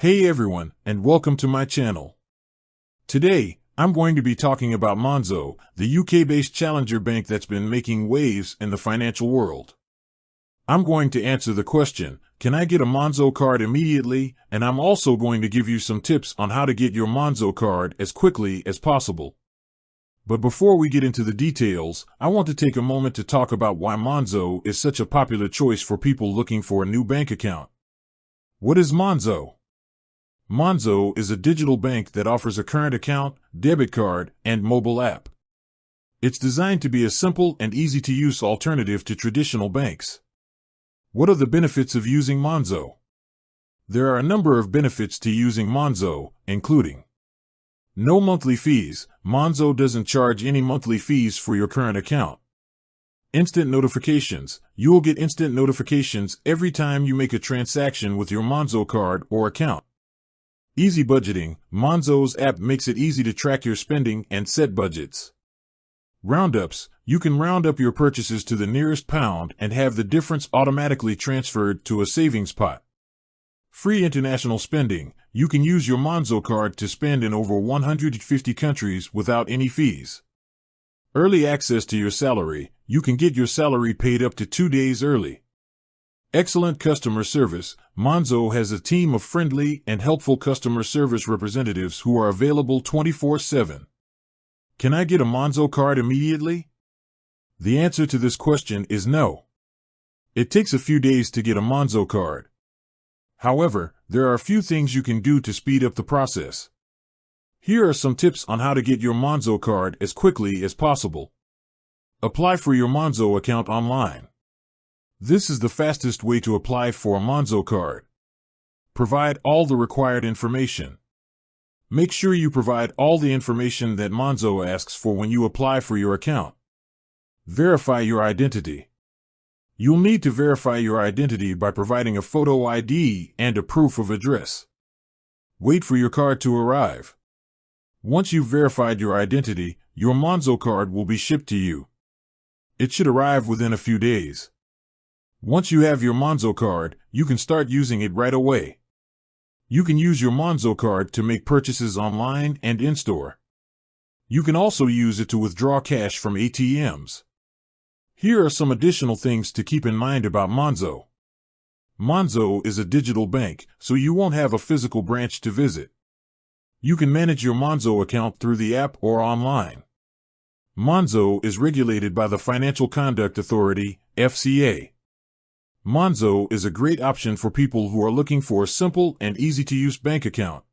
Hey everyone, and welcome to my channel. Today, I'm going to be talking about Monzo, the UK-based challenger bank that's been making waves in the financial world. I'm going to answer the question, can I get a Monzo card immediately? And I'm also going to give you some tips on how to get your Monzo card as quickly as possible. But before we get into the details, I want to take a moment to talk about why Monzo is such a popular choice for people looking for a new bank account. What is Monzo? Monzo is a digital bank that offers a current account, debit card, and mobile app. It's designed to be a simple and easy-to-use alternative to traditional banks. What are the benefits of using Monzo? There are a number of benefits to using Monzo, including no monthly fees. Monzo doesn't charge any monthly fees for your current account. Instant notifications. You will get instant notifications every time you make a transaction with your Monzo card or account. Easy budgeting. Monzo's app makes it easy to track your spending and set budgets. Roundups. You can round up your purchases to the nearest pound and have the difference automatically transferred to a savings pot. Free international spending. You can use your Monzo card to spend in over 150 countries without any fees. Early access to your salary. You can get your salary paid up to 2 days early. Excellent customer service. Monzo has a team of friendly and helpful customer service representatives who are available 24/7. Can I get a Monzo card immediately? The answer to this question is no. It takes a few days to get a Monzo card. However, there are a few things you can do to speed up the process. Here are some tips on how to get your Monzo card as quickly as possible. Apply for your Monzo account online. This is the fastest way to apply for a Monzo card. Provide all the required information. Make sure you provide all the information that Monzo asks for when you apply for your account. Verify your identity. You'll need to verify your identity by providing a photo ID and a proof of address. Wait for your card to arrive. Once you've verified your identity, your Monzo card will be shipped to you. It should arrive within a few days. Once you have your Monzo card, you can start using it right away. You can use your Monzo card to make purchases online and in-store. You can also use it to withdraw cash from ATMs. Here are some additional things to keep in mind about Monzo. Monzo is a digital bank, so you won't have a physical branch to visit. You can manage your Monzo account through the app or online. Monzo is regulated by the Financial Conduct Authority, FCA. Monzo is a great option for people who are looking for a simple and easy-to-use bank account.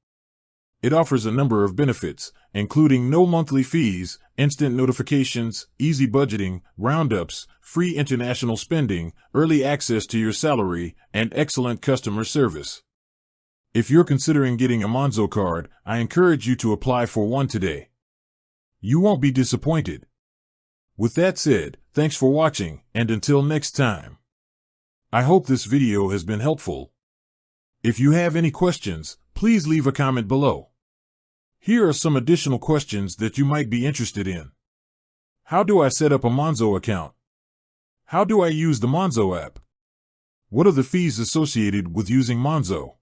It offers a number of benefits, including no monthly fees, instant notifications, easy budgeting, roundups, free international spending, early access to your salary, and excellent customer service. If you're considering getting a Monzo card, I encourage you to apply for one today. You won't be disappointed. With that said, thanks for watching, and until next time. I hope this video has been helpful. If you have any questions, please leave a comment below. Here are some additional questions that you might be interested in. How do I set up a Monzo account? How do I use the Monzo app? What are the fees associated with using Monzo?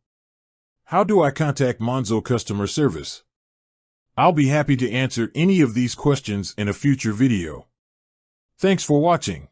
How do I contact Monzo customer service? I'll be happy to answer any of these questions in a future video. Thanks for watching.